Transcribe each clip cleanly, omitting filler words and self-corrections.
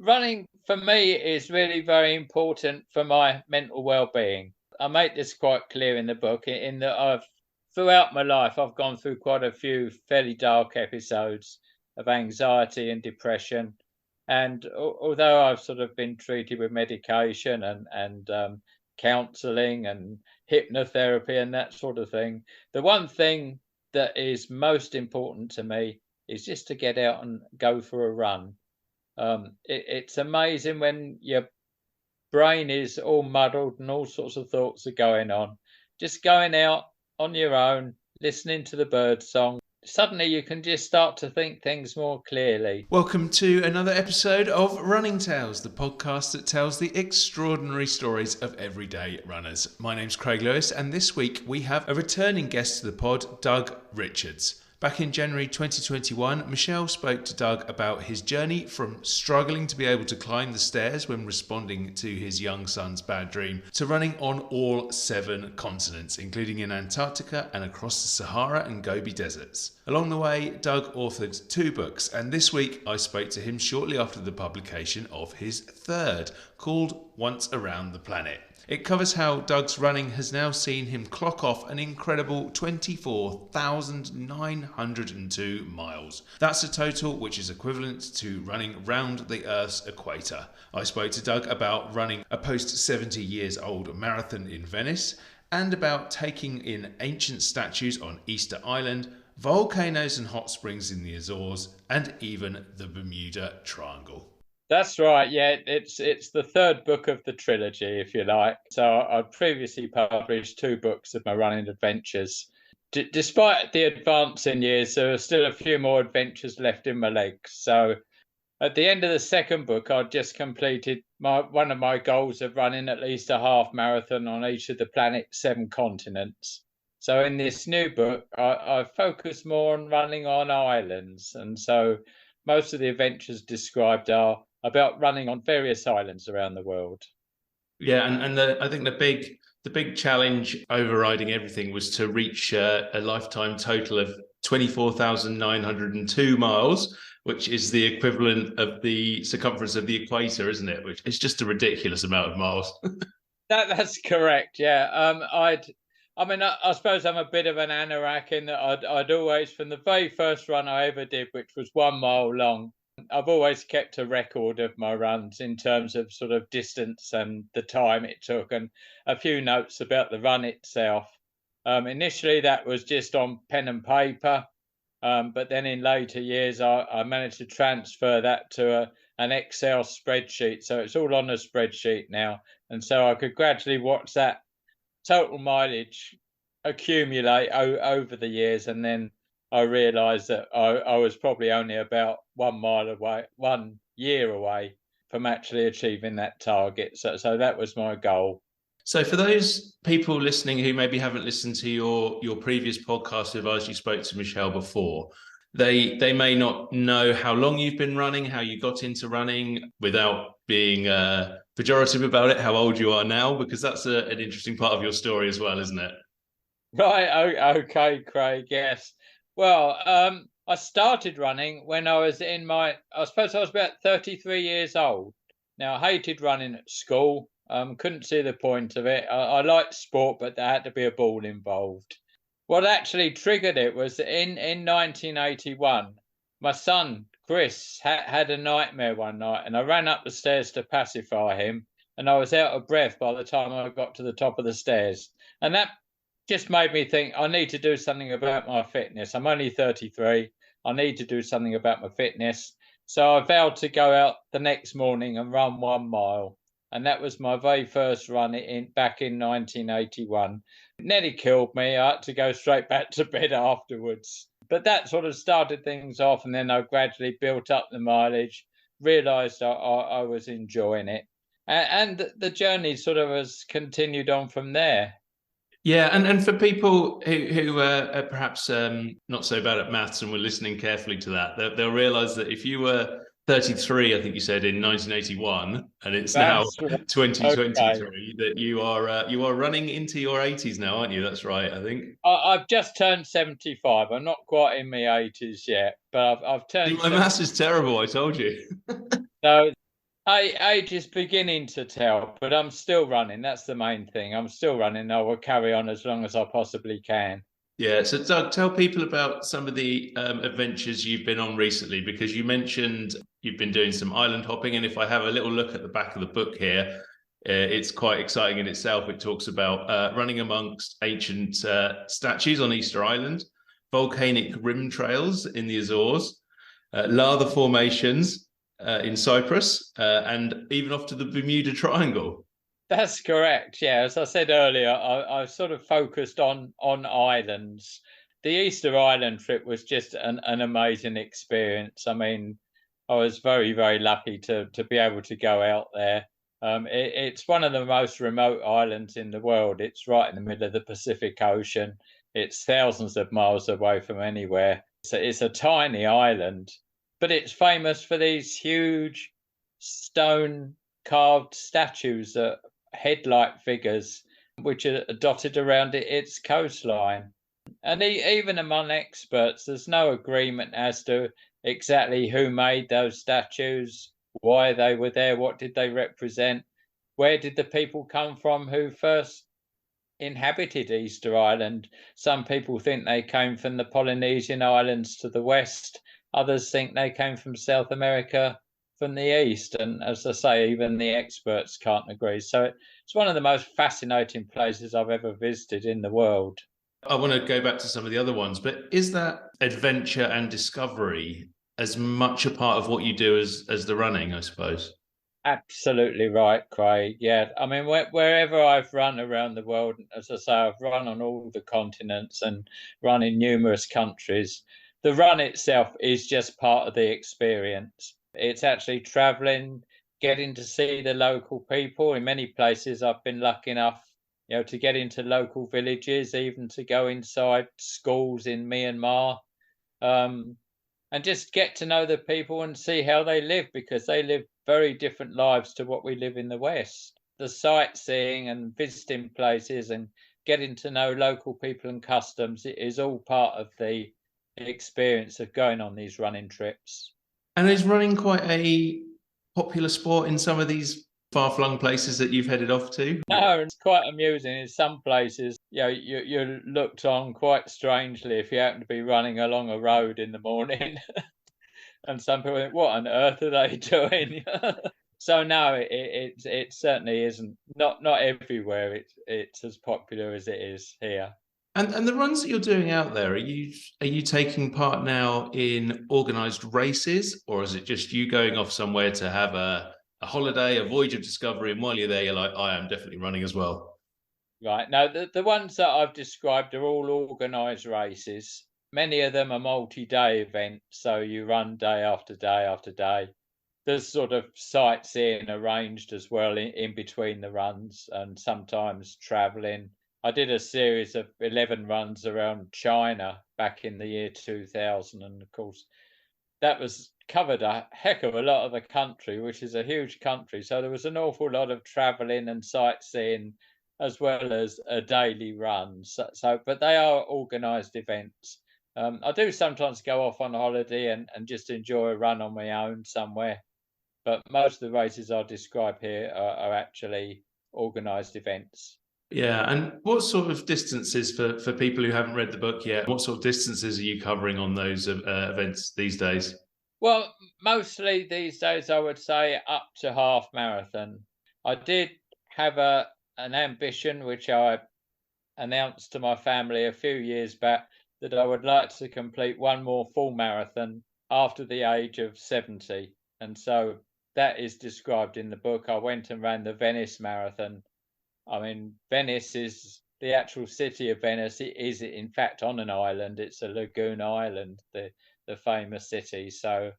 running for me is really very important for my mental well-being. I make this quite clear in the book in that throughout my life, I've gone through quite a few fairly dark episodes of anxiety and depression. And although I've sort of been treated with medication and counselling and hypnotherapy and that sort of thing, the one thing that is most important to me is just to get out and go for a run. It's amazing when your brain is all muddled and all sorts of thoughts are going on. Just going out on your own, listening to the bird song, suddenly you can just start to think things more clearly. Welcome to another episode of Running Tales, the podcast that tells the extraordinary stories of everyday runners. My name's Craig Lewis, and this week we have a returning guest to the pod, Doug Richards. Back in January 2021, Michelle spoke to Doug about his journey from struggling to be able to climb the stairs when responding to his young son's bad dream to running on all 7 continents, including in Antarctica and across the Sahara and Gobi Deserts. Along the way, Doug authored 2 books, and this week I spoke to him shortly after the publication of his 3rd, called Once Around the Planet. It covers how Doug's running has now seen him clock off an incredible 24,902 miles. That's a total which is equivalent to running round the Earth's equator. I spoke to Doug about running a post-70 years old marathon in Venice and about taking in ancient statues on Easter Island, volcanoes and hot springs in the Azores, and even the Bermuda Triangle. That's right. Yeah, it's the 3rd book of the trilogy, if you like. So I previously published 2 books of my running adventures. Despite the advance in years, there are still a few more adventures left in my legs. So at the end of the 2nd book, I'd just completed one of my goals of running at least a half marathon on each of the planet's 7 continents. So in this new book, I focus more on running on islands, and so most of the adventures described are about running on various islands around the world. Yeah, and I think the big challenge overriding everything was to reach a lifetime total of 24,902 miles, which is the equivalent of the circumference of the equator, isn't it? Which is just a ridiculous amount of miles. That's correct. Yeah. I suppose I'm a bit of an anorak in that I'd always, from the very first run I ever did, which was 1 mile long, I've always kept a record of my runs in terms of sort of distance and the time it took, and a few notes about the run itself. Initially, that was just on pen and paper, but then in later years, I managed to transfer that to an Excel spreadsheet. So it's all on a spreadsheet now. And so I could gradually watch that total mileage accumulate over the years, and then I realised that I was probably only about 1 year away from actually achieving that target. So that was my goal. So for those people listening who maybe haven't listened to your previous podcast with us, you spoke to Michelle before, they may not know how long you've been running, how you got into running, without being pejorative about it, how old you are now, because that's an interesting part of your story as well, isn't it? Right. Okay, Craig. Yes. Well, I started running when I suppose I was about 33 years old. Now, I hated running at school. Couldn't see the point of it. I liked sport, but there had to be a ball involved. What actually triggered it was in 1981, my son, Chris, had a nightmare one night, and I ran up the stairs to pacify him, and I was out of breath by the time I got to the top of the stairs. And that just made me think I need to do something about my fitness. I'm only 33. I need to do something about my fitness. So I vowed to go out the next morning and run 1 mile. And that was my very first run back in 1981. It nearly killed me. I had to go straight back to bed afterwards. But that sort of started things off, and then I gradually built up the mileage, realised I was enjoying it. And the journey sort of has continued on from there. Yeah, and for people who are perhaps not so bad at maths and were listening carefully to that, they'll realise that if you were 33, I think you said, in 1981, and it's now That's right. 2023, Okay. that you are running into your 80s now, aren't you? That's right, I think. I've just turned 75. I'm not quite in my 80s yet, but I've See, turned my 70. maths is terrible, I told you. So Age is beginning to tell, but I'm still running. That's the main thing. I'm still running. I will carry on as long as I possibly can. Yeah, so Doug, tell people about some of the adventures you've been on recently, because you mentioned you've been doing some island hopping. And if I have a little look at the back of the book here, it's quite exciting in itself. It talks about running amongst ancient statues on Easter Island, volcanic rim trails in the Azores, lava formations in Cyprus, and even off to the Bermuda Triangle. That's correct. Yeah, as I said earlier, I've sort of focused on islands. The Easter Island trip was just an amazing experience. I mean, I was very, very lucky to be able to go out there. It's one of the most remote islands in the world. It's right in the middle of the Pacific Ocean. It's thousands of miles away from anywhere. So it's a tiny island, but it's famous for these huge stone carved statues that head-like figures which are dotted around its coastline. And even among experts, there's no agreement as to exactly who made those statues, why they were there, what did they represent, where did the people come from who first inhabited Easter Island. Some people think they came from the Polynesian islands to the west, others think they came from South America from the east. And as I say, even the experts can't agree. So it's one of the most fascinating places I've ever visited in the world. I want to go back to some of the other ones, but is that adventure and discovery as much a part of what you do as the running, I suppose? Absolutely right, Craig. Yeah, I mean, wherever I've run around the world, as I say, I've run on all the continents and run in numerous countries. The run itself is just part of the experience. It's actually traveling, getting to see the local people. In many places, I've been lucky enough, to get into local villages, even to go inside schools in Myanmar. Um, and just get to know the people and see how they live, because they live very different lives to what we live in the West. The sightseeing and visiting places and getting to know local people and customs is all part of the experience of going on these running trips. And is running quite a popular sport in some of these far-flung places that you've headed off to? No, it's quite amusing. In some places, you're looked on quite strangely if you happen to be running along a road in the morning. And some people think, "What on earth are they doing?" So no, it certainly isn't. Not everywhere. It's as popular as it is here. And the runs that you're doing out there, are you taking part now in organised races, or is it just you going off somewhere to have a holiday, a voyage of discovery, and while you're there, you're like, I am definitely running as well? Right. Now, the ones that I've described are all organised races. Many of them are multi-day events, so you run day after day after day. There's sort of sightseeing arranged as well in between the runs, and sometimes traveling. I did a series of 11 runs around China back in the year 2000, and of course, that was covered a heck of a lot of the country, which is a huge country. So there was an awful lot of traveling and sightseeing as well as a daily run. But they are organised events. I do sometimes go off on holiday and just enjoy a run on my own somewhere. But most of the races I describe here are actually organised events. Yeah, and what sort of distances for people who haven't read the book yet? What sort of distances are you covering on those events these days? Well, mostly these days, I would say up to half marathon. I did have an ambition, which I announced to my family a few years back, that I would like to complete one more full marathon after the age of 70. And so that is described in the book. I went and ran the Venice Marathon. I mean, Venice is the actual city of Venice. It is, in fact, on an island. It's a lagoon island, the famous city. So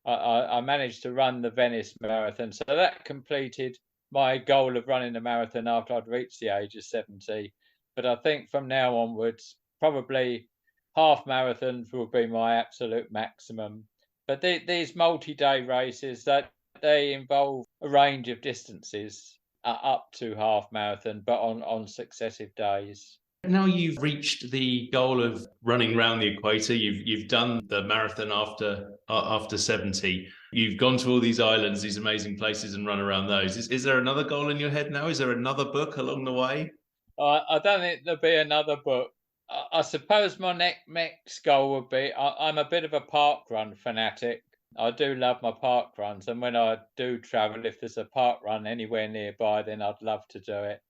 I managed to run the Venice Marathon. So that completed my goal of running a marathon after I'd reached the age of 70. But I think from now onwards, probably half marathons will be my absolute maximum. But these multi-day races, that they involve a range of distances up to half marathon, but on successive days. Now you've reached the goal of running around the equator. You've done the marathon after 70. You've gone to all these islands, these amazing places, and run around those. Is there another goal in your head now? Is there another book along the way? I don't think there'll be another book. I suppose my next goal would be I'm a bit of a park run fanatic. I do love my park runs, and when I do travel, if there's a park run anywhere nearby, then I'd love to do it.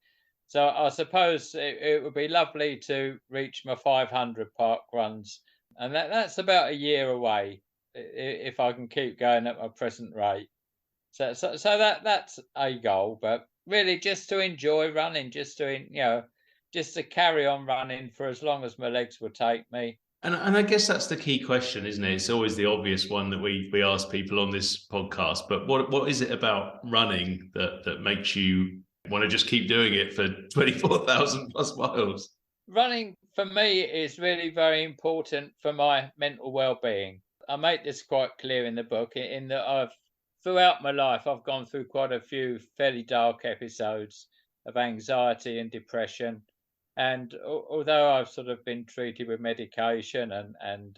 So I suppose it would be lovely to reach my 500 park runs, and that's about a year away if I can keep going at my present rate. So that's a goal, but really just to enjoy running, just to carry on running for as long as my legs will take me. And I guess that's the key question, isn't it? It's always the obvious one that we ask people on this podcast. But what is it about running that makes you want to just keep doing it for 24,000 plus miles? Running for me is really very important for my mental well-being. I make this quite clear in the book in that throughout my life I've gone through quite a few fairly dark episodes of anxiety and depression. And although I've sort of been treated with medication and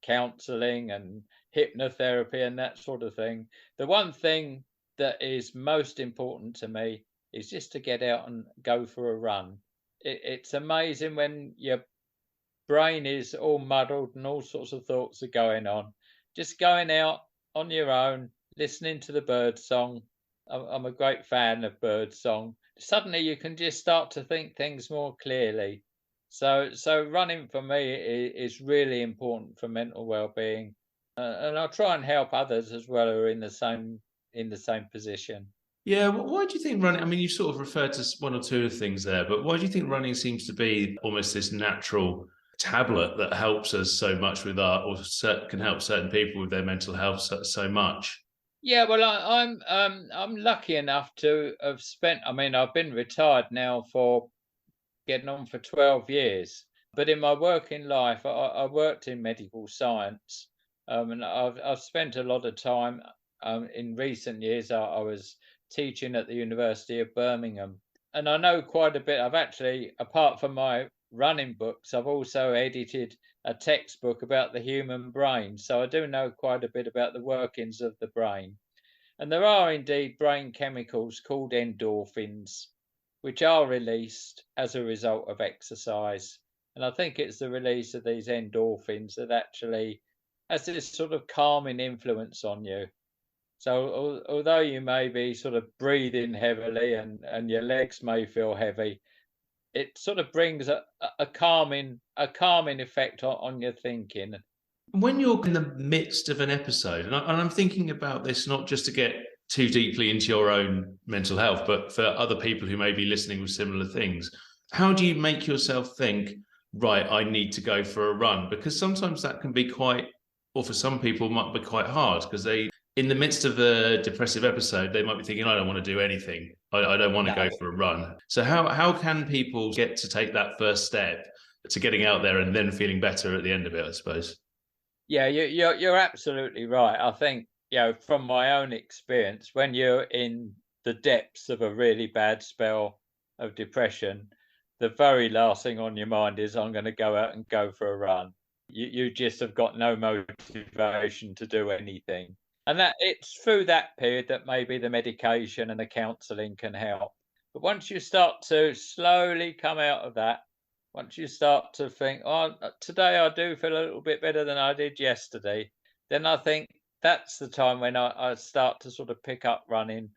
counselling and hypnotherapy and that sort of thing, the one thing that is most important to me is just to get out and go for a run. It's amazing when your brain is all muddled and all sorts of thoughts are going on. Just going out on your own, listening to the bird song. I'm a great fan of bird song. Suddenly you can just start to think things more clearly. So running for me is really important for mental well-being, and I'll try and help others as well who are in the same position. Yeah, why do you think running? I mean, you sort of referred to one or two of things there, but why do you think running seems to be almost this natural tablet that helps us so much with can help certain people with their mental health so much? Yeah, well, I'm lucky enough to have spent. I mean, I've been retired now for getting on for 12 years. But in my working life, I worked in medical science, and I've spent a lot of time. In recent years, I was teaching at the University of Birmingham, and I know quite a bit. I've actually, apart from my running books, I've also edited a textbook about the human brain. So I do know quite a bit about the workings of the brain. And there are indeed brain chemicals called endorphins, which are released as a result of exercise. And I think it's the release of these endorphins that actually has this sort of calming influence on you. So although you may be sort of breathing heavily and your legs may feel heavy, it sort of brings a calming effect on your thinking. When you're in the midst of an episode, and I'm thinking about this not just to get too deeply into your own mental health, but for other people who may be listening with similar things, how do you make yourself think, right, I need to go for a run? Because sometimes that can be quite, or for some people, might be quite hard because in the midst of a depressive episode, they might be thinking, I don't want to do anything. I don't want to go for a run. So how can people get to take that first step to getting out there and then feeling better at the end of it, I suppose? Yeah, you're absolutely right. I think, from my own experience, when you're in the depths of a really bad spell of depression, the very last thing on your mind is, I'm going to go out and go for a run. You just have got no motivation to do anything. And that it's through that period that maybe the medication and the counselling can help. But once you start to slowly come out of that, once you start to think, oh, today I do feel a little bit better than I did yesterday, then I think that's the time when I start to sort of pick up running.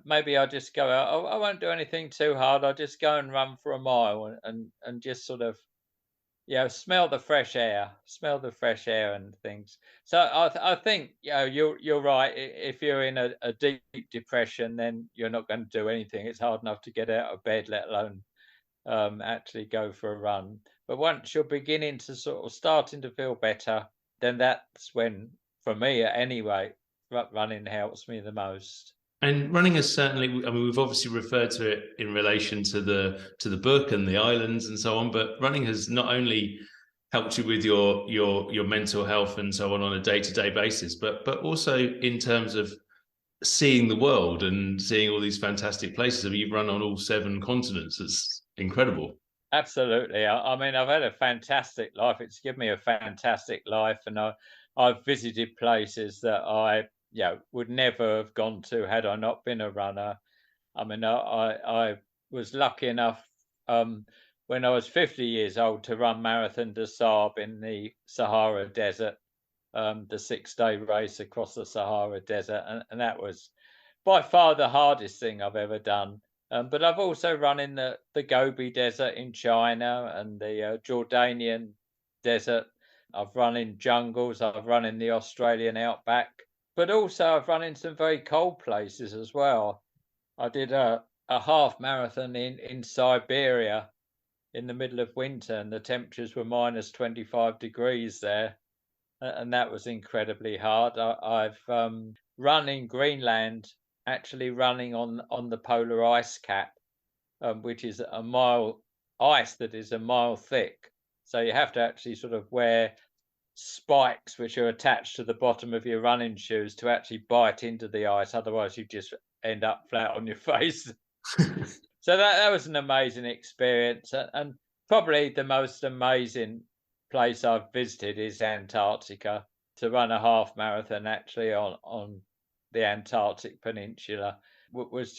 Maybe I just go out. I won't do anything too hard. I'll just go and run for a mile and just sort of, smell the fresh air and things. So I think, you're right. If you're in a deep depression, then you're not going to do anything. It's hard enough to get out of bed, let alone actually go for a run. But once you're beginning to sort of starting to feel better, then that's when, for me anyway, running helps me the most. And running has certainly, I mean, we've obviously referred to it in relation to the book and the islands and so on, but running has not only helped you with your mental health and so on a day-to-day basis, but also in terms of seeing the world and seeing all these fantastic places. I mean, you've run on all 7 continents. It's incredible. Absolutely. I mean, I've had a fantastic life. It's given me a fantastic life, and I've visited places that I, would never have gone to had I not been a runner. I mean, I was lucky enough when I was 50 years old to run Marathon des Sables in the Sahara Desert, the 6-day race across the Sahara Desert, and that was by far the hardest thing I've ever done. But I've also run in the Gobi Desert in China and the Jordanian desert. I've run in jungles. I've run in the Australian outback, but also I've run in some very cold places as well. I did a half marathon in Siberia in the middle of winter, and the temperatures were minus 25 degrees there, and that was incredibly hard. I've run in Greenland, actually running on the polar ice cap, which is a mile ice that is a mile thick. So you have to actually sort of wear spikes which are attached to the bottom of your running shoes to actually bite into the ice. Otherwise, you just end up flat on your face. So that was an amazing experience, and probably the most amazing place I've visited is Antarctica. To run a half marathon actually on the Antarctic Peninsula was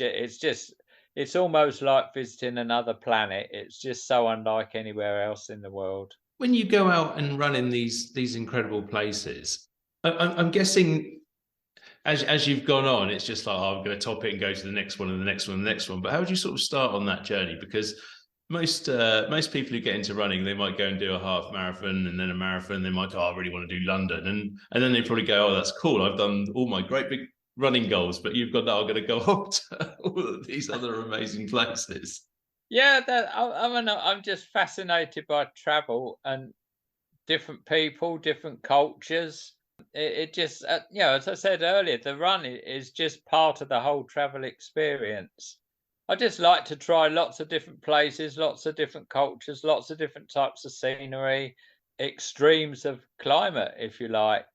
it's almost like visiting another planet. It's just so unlike anywhere else in the world. When you go out and run in these incredible places, I'm guessing as you've gone on, it's just like, oh, I'm going to top it and go to the next one and the next one and the next one. But how do you sort of start on that journey? Because most people who get into running, they might go and do a half marathon and then a marathon. They might go, oh, I really want to do London, and then they probably go, oh, that's cool. I've done all my great big running goals, but you've got now. I'm going to go up to all of these other amazing places. Yeah, I'm just fascinated by travel and different people, different cultures. It just, as I said earlier, the run is just part of the whole travel experience. I just like to try lots of different places, lots of different cultures, lots of different types of scenery, extremes of climate, if you like,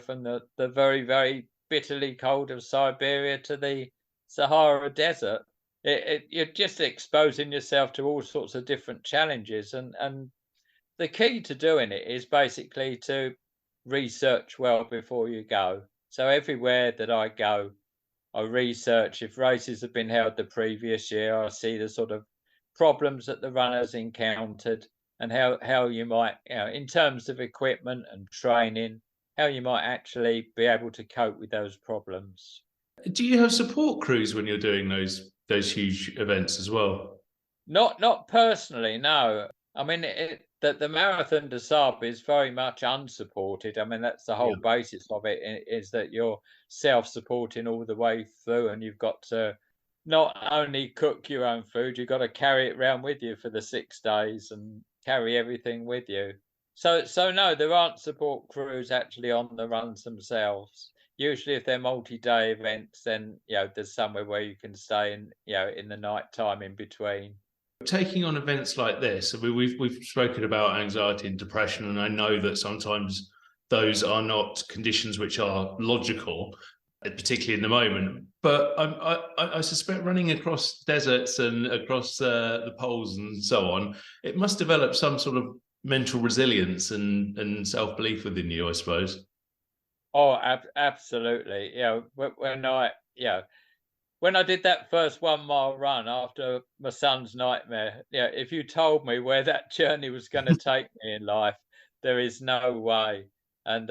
from the very, very bitterly cold of Siberia to the Sahara Desert. You're just exposing yourself to all sorts of different challenges, and the key to doing it is basically to research well before you go. So everywhere that I go, I research if races have been held the previous year. I see the sort of problems that the runners encountered and how you might, in terms of equipment and training, how you might actually be able to cope with those problems. Do you have support crews when you're doing those huge events as well? Not personally, no. I mean, the Marathon des Sables is very much unsupported. I mean, that's the whole Yeah. basis of it is that you're self-supporting all the way through, and you've got to not only cook your own food, you've got to carry it around with you for the 6 days and carry everything with you. So no, there aren't support crews actually on the runs themselves. Usually, if they're multi-day events, then there's somewhere where you can stay in the night time in between. Taking on events like this, I mean, we've spoken about anxiety and depression, and I know that sometimes those are not conditions which are logical, particularly in the moment. But I suspect running across deserts and across the poles and so on, it must develop some sort of mental resilience and self belief within you, I suppose. Oh, absolutely. When I did that first 1 mile run after my son's nightmare, if you told me where that journey was going to take me in life, there is no way. And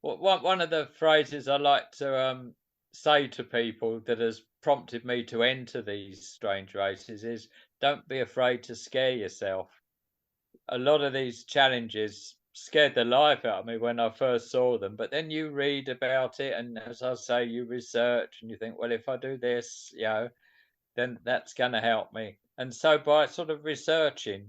one of the phrases I like to say to people that has prompted me to enter these strange races is, don't be afraid to scare yourself. A lot of these challenges scared the life out of me when I first saw them. But then you read about it, and as I say, you research and you think, well, if I do this, then that's going to help me. And so by sort of researching,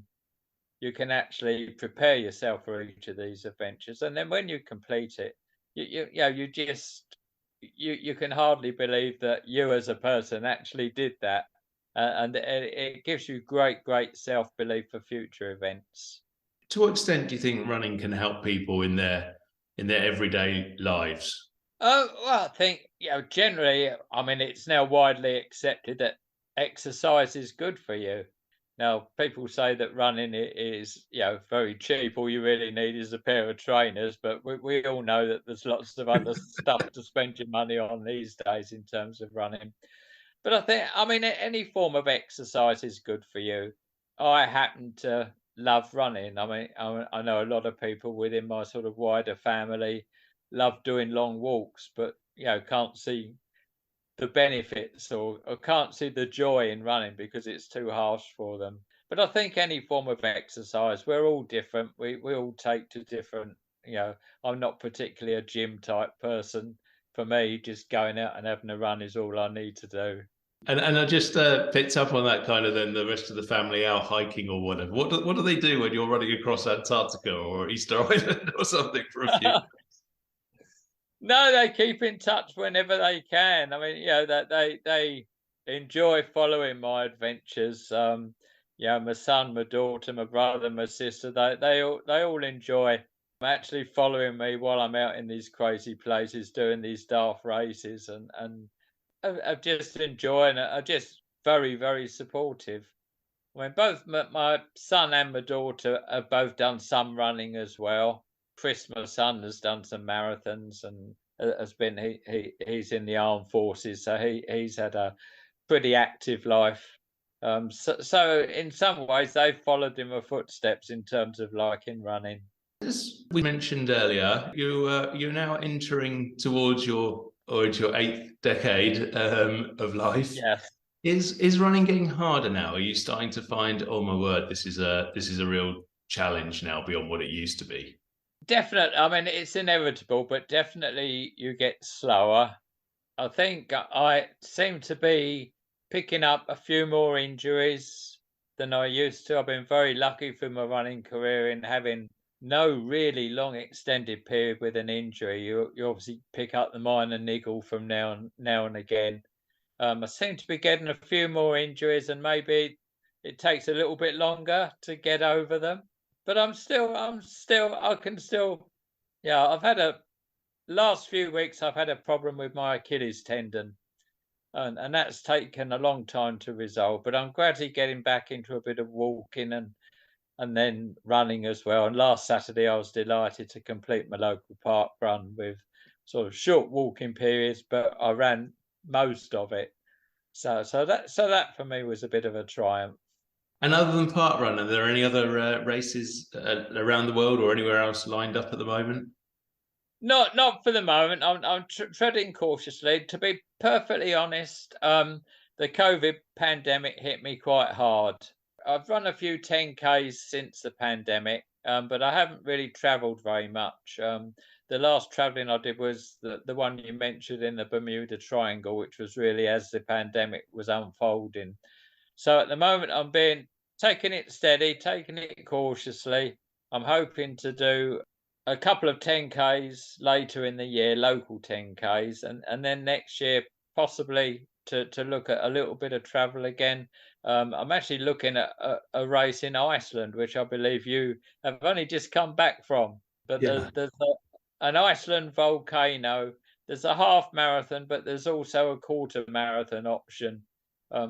you can actually prepare yourself for each of these adventures. And then when you complete it, you just you can hardly believe that you as a person actually did that. And it gives you great self belief for future events. To what extent do you think running can help people in their everyday lives? Oh, well, I think, generally, I mean, it's now widely accepted that exercise is good for you. Now, people say that running is, very cheap. All you really need is a pair of trainers, but we all know that there's lots of other stuff to spend your money on these days in terms of running. But I mean, any form of exercise is good for you. I happen to love running. I mean, I know a lot of people within my sort of wider family love doing long walks, but can't see the benefits or can't see the joy in running because it's too harsh for them. But I think any form of exercise, we're all different. We all take to different, I'm not particularly a gym type person. For me, just going out and having a run is all I need to do. And I just picked up on that kind of then the rest of the family out hiking or whatever. What do they do when you're running across Antarctica or Easter Island or something for a few? No, they keep in touch whenever they can. I mean, that they enjoy following my adventures. My son, my daughter, my brother, my sister, they all enjoy actually following me while I'm out in these crazy places doing these daft races and are just enjoying it. Are just very, very supportive. I mean, both my son and my daughter have both done some running as well. Chris, my son, has done some marathons and has been he's in the armed forces, so he's had a pretty active life. So in some ways, they've followed in my footsteps in terms of liking running. As we mentioned earlier, you're now entering towards your eighth decade of life. Yes. Is running getting harder now? Are you starting to find, oh my word, this is a real challenge now beyond what it used to be? Definitely. I mean, it's inevitable, but definitely you get slower. I think I seem to be picking up a few more injuries than I used to. I've been very lucky through my running career in having no really long extended period with an injury. You obviously pick up the minor niggle from now and again. I seem to be getting a few more injuries, and maybe it takes a little bit longer to get over them. But I can still, yeah. I've had a last few weeks. I've had a problem with my Achilles tendon, and that's taken a long time to resolve. But I'm gradually getting back into a bit of walking and then running as well. And last Saturday, I was delighted to complete my local park run with sort of short walking periods, but I ran most of it. So that for me was a bit of a triumph. And other than park run, are there any other races around the world or anywhere else lined up at the moment? Not for the moment. I'm treading cautiously. To be perfectly honest, the COVID pandemic hit me quite hard. I've run a few 10Ks since the pandemic, but I haven't really travelled very much. The last travelling I did was the one you mentioned in the Bermuda Triangle, which was really as the pandemic was unfolding. So at the moment, I'm being taking it steady, taking it cautiously. I'm hoping to do a couple of 10Ks later in the year, local 10Ks, and then next year possibly to look at a little bit of travel again. I'm actually looking at a race in Iceland, which I believe you have only just come back from. But Yeah. an Iceland volcano. There's a half marathon, but there's also a quarter marathon option,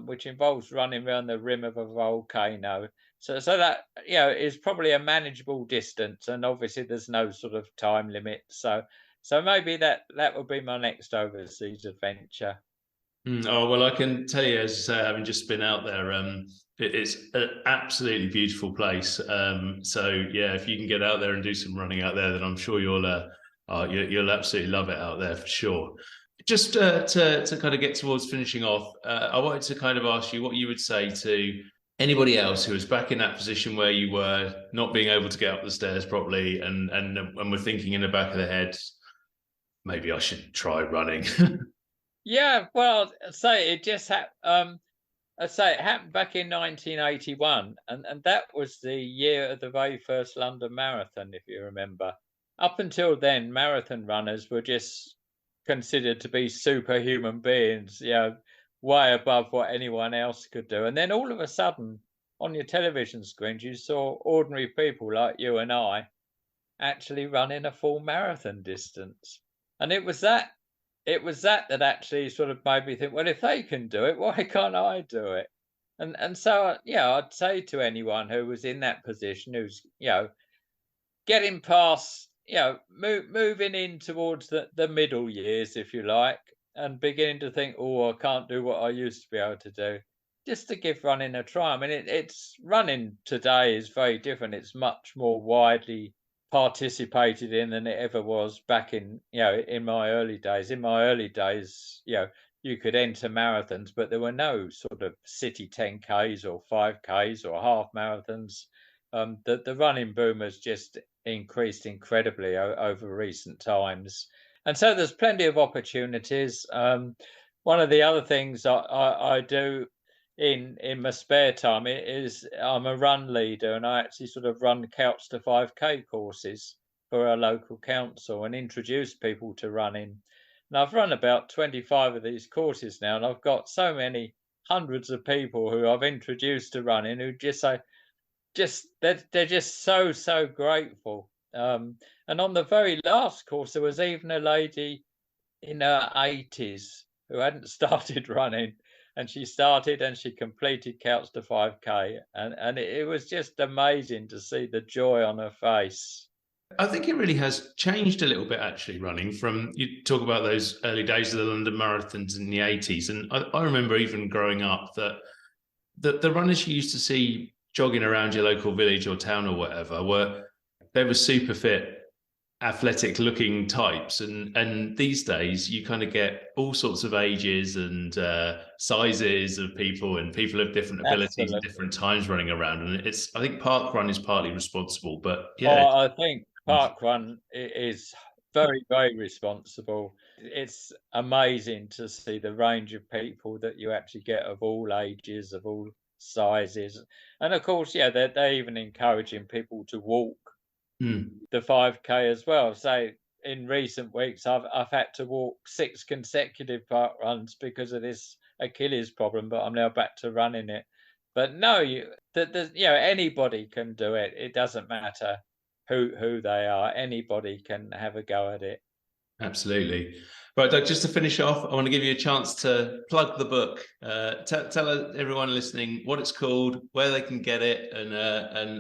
which involves running around the rim of a volcano. So that is probably a manageable distance, and obviously there's no sort of time limit. So maybe that would be my next overseas adventure. Oh well, I can tell you, as I say, having just been out there, it's an absolutely beautiful place. So yeah, if you can get out there and do some running out there, then I'm sure you'll absolutely love it out there for sure. Just to kind of get towards finishing off, I wanted to kind of ask you what you would say to anybody else who was back in that position where you were, not being able to get up the stairs properly, and we're thinking in the back of their head, maybe I should try running. Yeah, well, I say it happened back in 1981, and that was the year of the very first London Marathon, if you remember. Up until then, marathon runners were just considered to be superhuman beings, way above what anyone else could do. And then all of a sudden, on your television screens, you saw ordinary people like you and I actually running a full marathon distance. And it was that actually sort of made me think, well, if they can do it, why can't I do it? And so, yeah, I'd say to anyone who was in that position, who's, getting past, moving in towards the middle years, if you like, and beginning to think, oh, I can't do what I used to be able to do, just to give running a try. I mean, it's running today is very different. It's much more widely participated in than it ever was back in, in my early days. In my early days, you could enter marathons, but there were no sort of city 10Ks or 5Ks or half marathons. The running boom has just increased incredibly over recent times. And so there's plenty of opportunities. One of the other things I do in my spare time is I'm a run leader, and I actually sort of run Couch to 5K courses for our local council and introduce people to running. And I've run about 25 of these courses now, and I've got so many hundreds of people who I've introduced to running who just say, they're just so grateful. And on the very last course, there was even a lady in her 80s who hadn't started running, and she started and she completed Couch to 5K, and it was just amazing to see the joy on her face. I think it really has changed a little bit, actually, running from, you talk about those early days of the London marathons in the 80s. And I remember even growing up that the runners you used to see jogging around your local village or town or whatever they were super fit, athletic looking types. And these days you kind of get all sorts of ages and sizes of people, and people of different abilities at different times running around. And I think park run is partly responsible, but yeah. I think parkrun is very responsible. It's amazing to see the range of people that you actually get, of all ages, of all sizes. And of course, they're even encouraging people to walk the 5K as well. So in recent weeks, I've had to walk 6 consecutive park runs because of this Achilles problem, but I'm now back to running it. But no, anybody can do it. It doesn't matter who they are. Anybody can have a go at it. Absolutely. Right, Doug, just to finish off, I want to give you a chance to plug the book. Tell everyone listening what it's called, where they can get it, and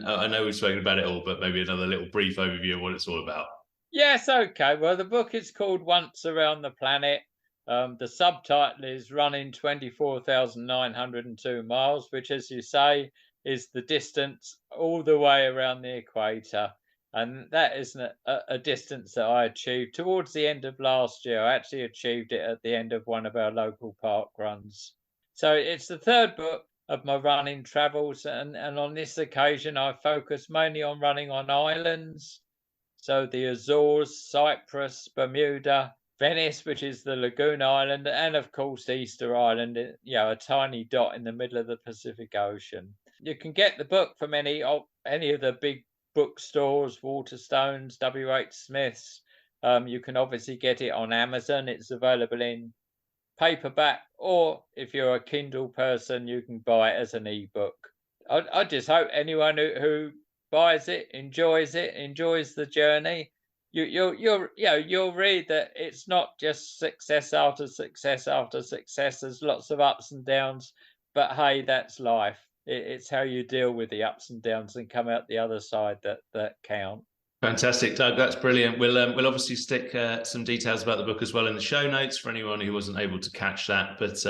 I know we've spoken about it all, but maybe another little brief overview of what it's all about. Yes, okay. Well, the book is called Once Around the Planet. The subtitle is Running 24,902 Miles, which, as you say, is the distance all the way around the equator. And that is a distance that I achieved towards the end of last year. I actually achieved it at the end of one of our local park runs. So it's the third book of my running travels. And on this occasion, I focus mainly on running on islands. So the Azores, Cyprus, Bermuda, Venice, which is the lagoon island, and of course Easter Island, a tiny dot in the middle of the Pacific Ocean. You can get the book from any of the big bookstores, Waterstones, WH Smith's. You can obviously get it on Amazon. It's available in paperback, or if you're a Kindle person, you can buy it as an ebook. I just hope anyone who buys it, enjoys the journey. You'll read that it's not just success after success after success. There's lots of ups and downs, but hey, that's life. It's how you deal with the ups and downs and come out the other side that count. Fantastic, Doug. That's brilliant. We'll obviously stick some details about the book as well in the show notes for anyone who wasn't able to catch that. But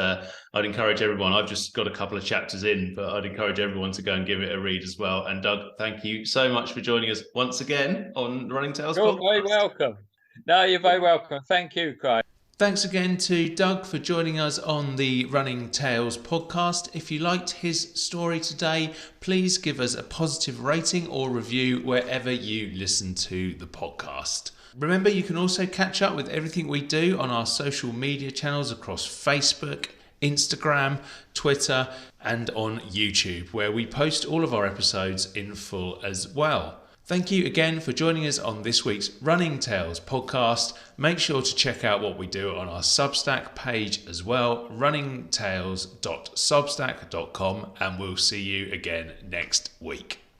I'd encourage everyone. I've just got a couple of chapters in, but I'd encourage everyone to go and give it a read as well. And Doug, thank you so much for joining us once again on Running Tales You're podcast. very welcome. No, you're very welcome. Thank you, Craig. Thanks again to Doug for joining us on the Running Tales podcast. If you liked his story today, please give us a positive rating or review wherever you listen to the podcast. Remember, you can also catch up with everything we do on our social media channels across Facebook, Instagram, Twitter, and on YouTube, where we post all of our episodes in full as well. Thank you again for joining us on this week's Running Tales podcast. Make sure to check out what we do on our Substack page as well, runningtales.substack.com, and we'll see you again next week.